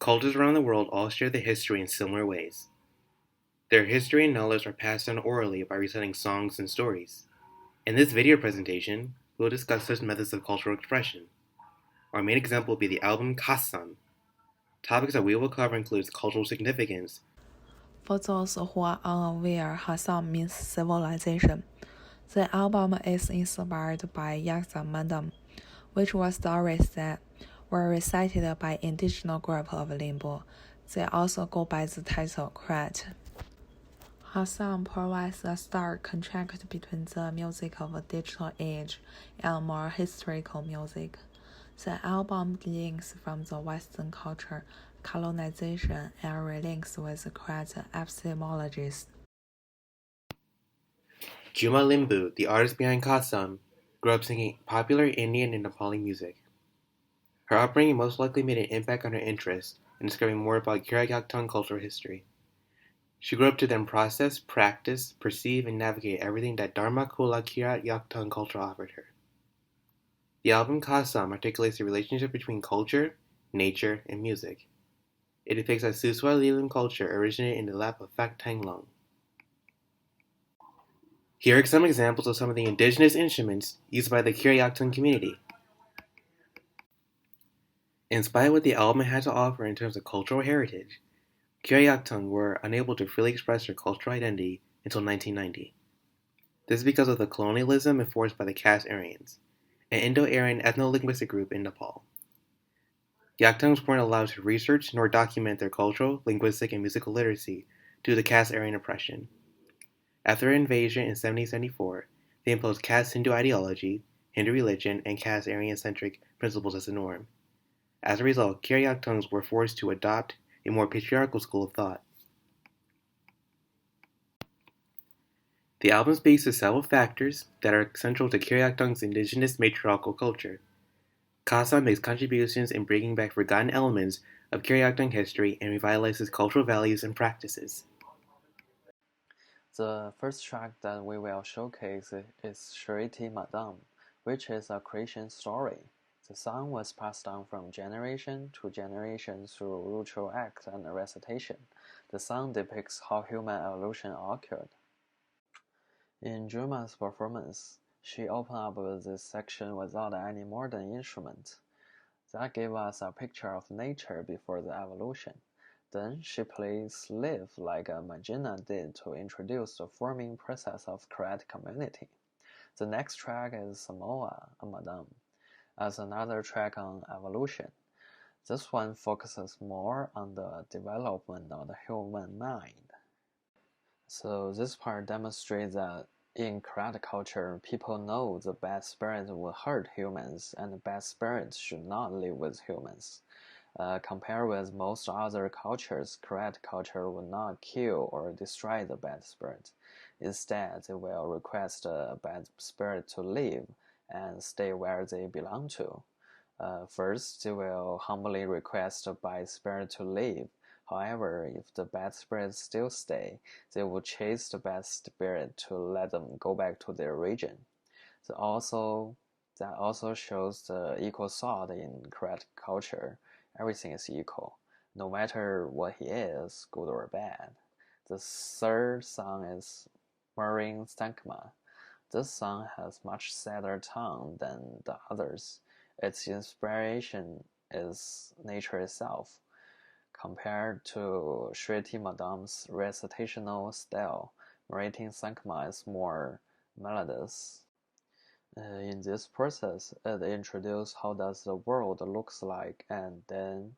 Cultures around the world all share their history in similar ways. Their history and knowledge are passed down orally by reciting songs and stories. In this video presentation, we will discuss such methods of cultural expression. Our main example will be the album Kassan. Topics that we will cover include cultural significance. For those who are unaware, Hassan means civilization. The album is inspired by Yaxamandam, which were stories that were recited by indigenous group of Limbo. They also go by the title Krat. Hassan provides a stark contrast between the music of a digital age and more historical music. The album links from the Western culture, colonization, and relinks with Krat epistemologies. Juma Limbu, the artist behind Kassan, grew up singing popular Indian and Nepali music. Her upbringing most likely made an impact on her interest in discovering more about Kiryat cultural history. She grew up to then process, practice, perceive, and navigate everything that Dharmakula Kiryat culture offered her. The album Kasam articulates the relationship between culture, nature, and music. It depicts how Suswa Lilim culture originated in the lap of Phak Tanglong. Here are some examples of some of the indigenous instruments used by the Kiryat community. In spite of what the album had to offer in terms of cultural heritage, Kiryat were unable to freely express their cultural identity until 1990. This is because of the colonialism enforced by the caste Aryans, an Indo-Aryan ethno-linguistic group in Nepal. Yaktangs weren't allowed to research nor document their cultural, linguistic, and musical literacy due to the caste Aryan oppression. After their invasion in 1774, they imposed caste Hindu ideology, Hindu religion, and caste Aryan-centric principles as the norm. As a result, Kiryat were forced to adopt a more patriarchal school of thought. The album speaks to several factors that are central to Kiryat indigenous matriarchal culture. Kasa makes contributions in bringing back forgotten elements of Kiryat history and revitalizes cultural values and practices. The first track that we will showcase is Shriti Madam, which is a creation story. The song was passed down from generation to generation through ritual acts and recitation. The song depicts how human evolution occurred. In Juma's performance, she opened up with this section without any modern instrument. That gave us a picture of nature before the evolution. Then she plays live like Magina did to introduce the forming process of Krat community. The next track is Samoa, a Madame, as another track on evolution. This one focuses more on the development of the human mind. So this part demonstrates that in Krat culture, people know the bad spirits will hurt humans and the bad spirits should not live with humans. Compared with most other cultures, Krat culture will not kill or destroy the bad spirit. Instead, they will request a bad spirit to live and stay where they belong to. First, they will humbly request a bad spirit to leave. However, if the bad spirits still stay, they will chase the bad spirit to let them go back to their region. That also shows the equal thought in Krat culture. Everything is equal, no matter what he is, good or bad. The third song is Marine Sankma. This song has much sadder tone than the others. Its inspiration is nature itself. Compared to Shriti Madam's recitational style, Marine Sankma is more melodious. In this process, it introduces how does the world looks like, and then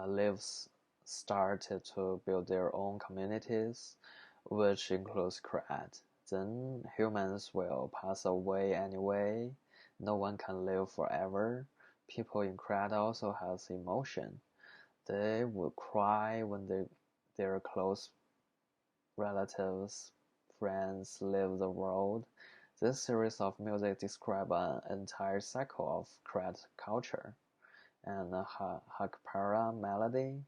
lives started to build their own communities, which includes Krat. Then humans will pass away anyway. No one can live forever. People in Krat also has emotion. They will cry when their close relatives, friends leave the world. This series of music describes an entire cycle of Krat culture. And the Hakpara melody,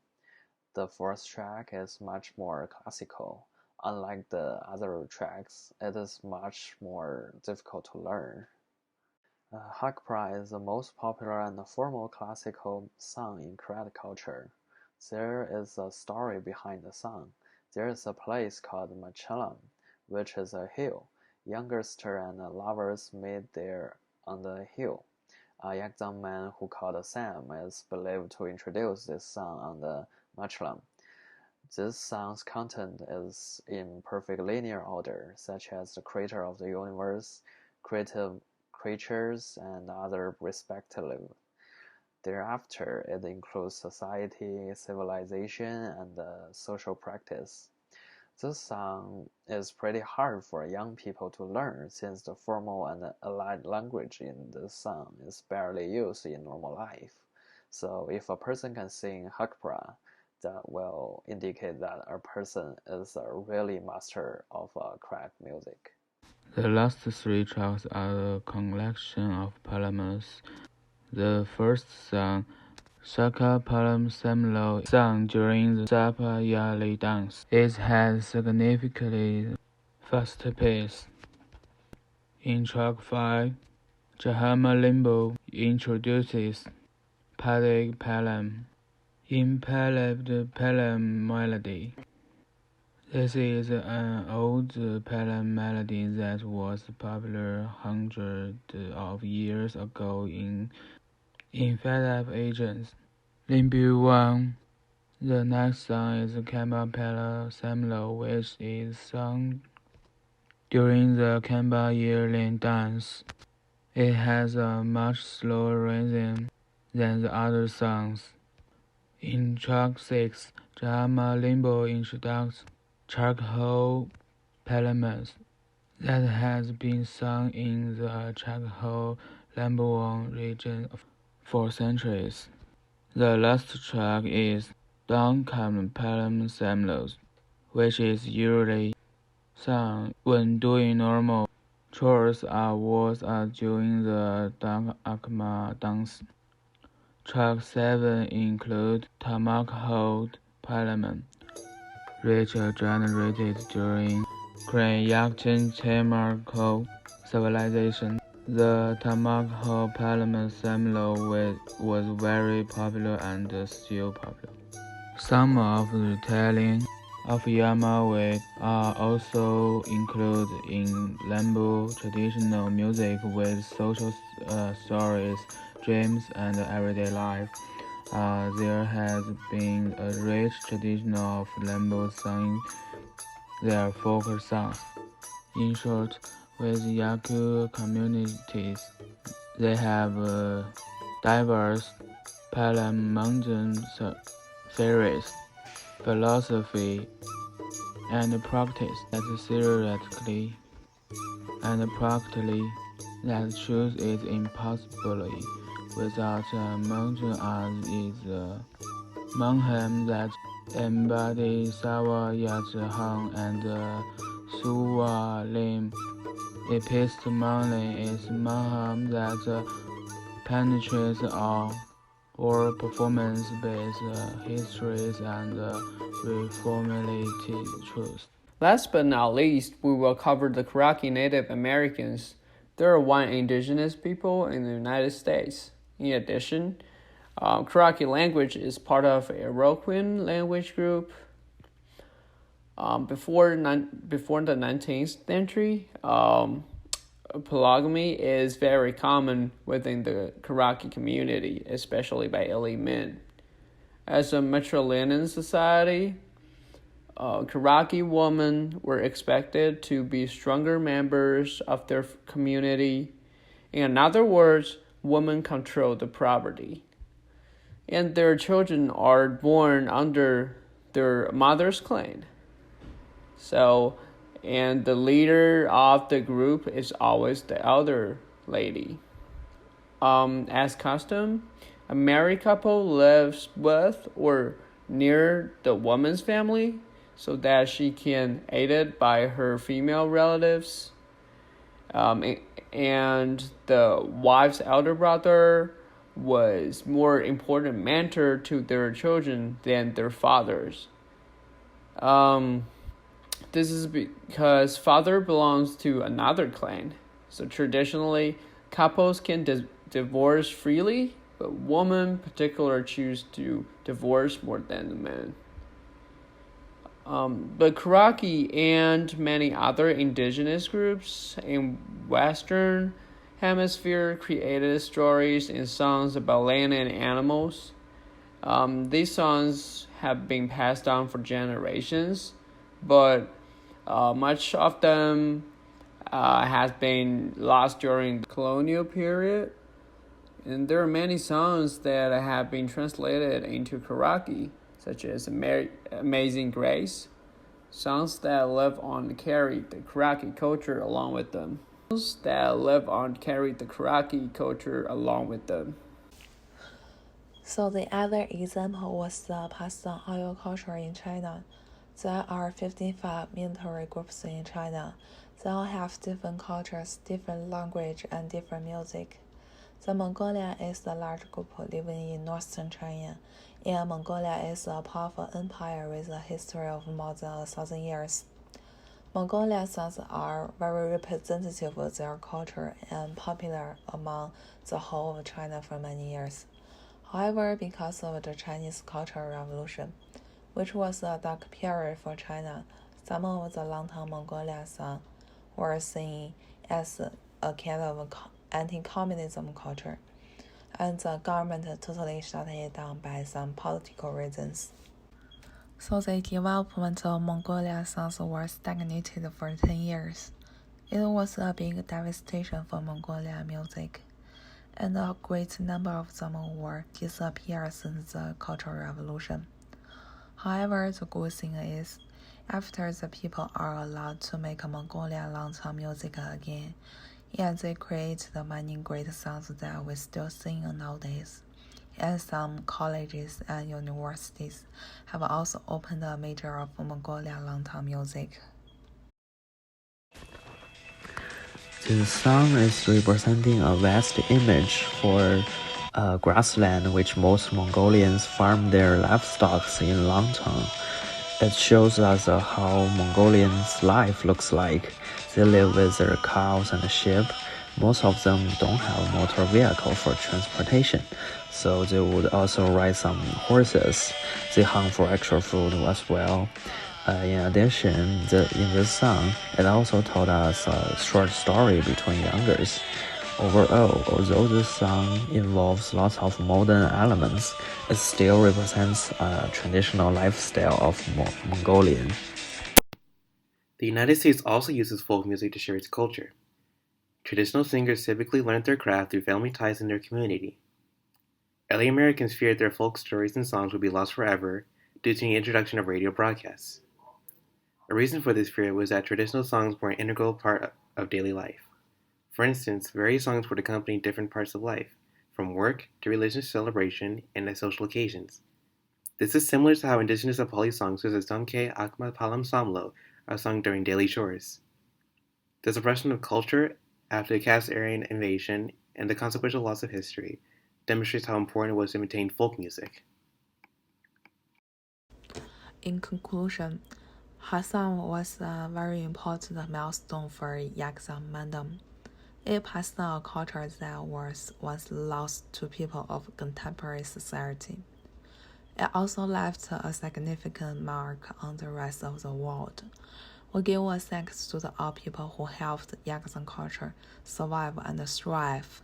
the fourth track, is much more classical. Unlike the other tracks, it is much more difficult to learn. Hakpra is the most popular and formal classical song in Krat culture. There is a story behind the song. There is a place called Machalam, which is a hill. Youngster and lovers meet there on the hill. A Yakzang man who called Sam is believed to introduce this song on the Machalam. This song's content is in perfect linear order, such as the creator of the universe, creative creatures, and other respectively. Thereafter, it includes society, civilization, and social practice. This song is pretty hard for young people to learn since the formal and allied language in this song is barely used in normal life. So if a person can sing Hakpra, that will indicate that a person is a really master of crack music. The last three tracks are a collection of poems. The first song, Shaka Palam Samlo, sung during the Sapa Yali dance. It has significantly faster pace. In track 5, Jahama Limbo introduces Padik Palam in Palab Palam melody. This is an old Palam melody that was popular hundreds of years ago in FedEx agents. Limbu 1. The next song is Kamba Pala Samlo, which is sung during the Kamba yearling dance. It has a much slower rhythm than the other songs. In track 6, Jama Limbo introduces charcoal parliaments that has been sung in the charcoal Lambourne region for centuries. The last track is Duncan Palam Samlos, which is usually sung when doing normal chores or was during the Dunk Akma dance. Track 7 include Tamak Hold Parliament, which generated during Krayakchen Tamarko civilization. The Tamak Parliament Samlo was very popular and still popular. Some of the retelling of Yamawe are also included in Lambu traditional music with social stories, dreams, and everyday life. There has been a rich tradition of Lambu singing their folk songs. In short, with Yaku communities, they have diverse Palamongan theories, philosophy, and practice that theoretically and practically that truth is impossible without a mountain as is a Manham that embodies Sawa Yatahang and Suwa Lim. Epistemology is Manham that penetrates all or performance-based histories and reformative truths. Last but not least, we will cover the Karachi Native Americans. There are one indigenous people in the United States. In addition, Karachi language is part of a Iroquoian language group. Before the 19th century, polygamy is very common within the Karachi community, especially by elite men. As a matrilineal society, Karachi women were expected to be stronger members of their community. In other words, women control the property. And their children are born under their mother's clan. And the leader of the group is always the elder lady. As custom, a married couple lives with or near the woman's family so that she can aided by her female relatives. And the wife's elder brother was more important mentor to their children than their fathers. This is because father belongs to another clan. So traditionally, couples can divorce freely but women particularly choose to divorce more than the men. But Karaki and many other indigenous groups in Western Hemisphere created stories and songs about land and animals. These songs have been passed down for generations, but much of them has been lost during the colonial period. And there are many songs that have been translated into Karaki, such as Amazing Grace, songs that live on to carry the Karaki culture along with them. Songs that live on to carry the Karaki culture along with them. So the other example was the passed-on oil culture in China. There are 55 military groups in China. They all have different cultures, different language, and different music. The Mongolian is the large group living in northern China, and Mongolia is a powerful empire with a history of more than 1,000 years. Mongolian songs are very representative of their culture and popular among the whole of China for many years. However, because of the Chinese Cultural Revolution, which was a dark period for China, some of the long-term Mongolian songs were seen as a kind of anti-communism culture, and the government totally shut it down by some political reasons. So the development of Mongolian songs was stagnated for 10 years. It was a big devastation for Mongolian music, and a great number of them were disappeared since the Cultural Revolution. However, the good thing is, after the people are allowed to make Mongolian long-term music again, and they create many great songs that we still sing nowadays. And some colleges and universities have also opened a major of Mongolian long-term music. The song is representing a vast image for grassland which most Mongolians farm their livestock in long term. It shows us how Mongolians' life looks like. They live with their cows and sheep. Most of them don't have a motor vehicle for transportation, so they would also ride some horses. They hunt for extra food as well. In addition, in this song, it also told us a short story between youngers. Overall, although this song involves lots of modern elements, it still represents a traditional lifestyle of Mongolian. The United States also uses folk music to share its culture. Traditional singers typically learned their craft through family ties in their community. Early Americans feared their folk stories and songs would be lost forever due to the introduction of radio broadcasts. A reason for this fear was that traditional songs were an integral part of daily life. For instance, various songs would accompany different parts of life, from work to religious celebration and at social occasions. This is similar to how indigenous Nepali songs such as Dongke Akma Palam Samlo are sung during daily chores. The suppression of culture after the Cass-Aryan invasion and the consequential loss of history demonstrates how important it was to maintain folk music. In conclusion, Hassan was a very important milestone for Yaksan Mandam. It passed on a culture that was once lost to people of contemporary society. It also left a significant mark on the rest of the world. We give a thanks to all people who helped Yaksan culture survive and thrive.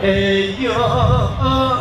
Hey yo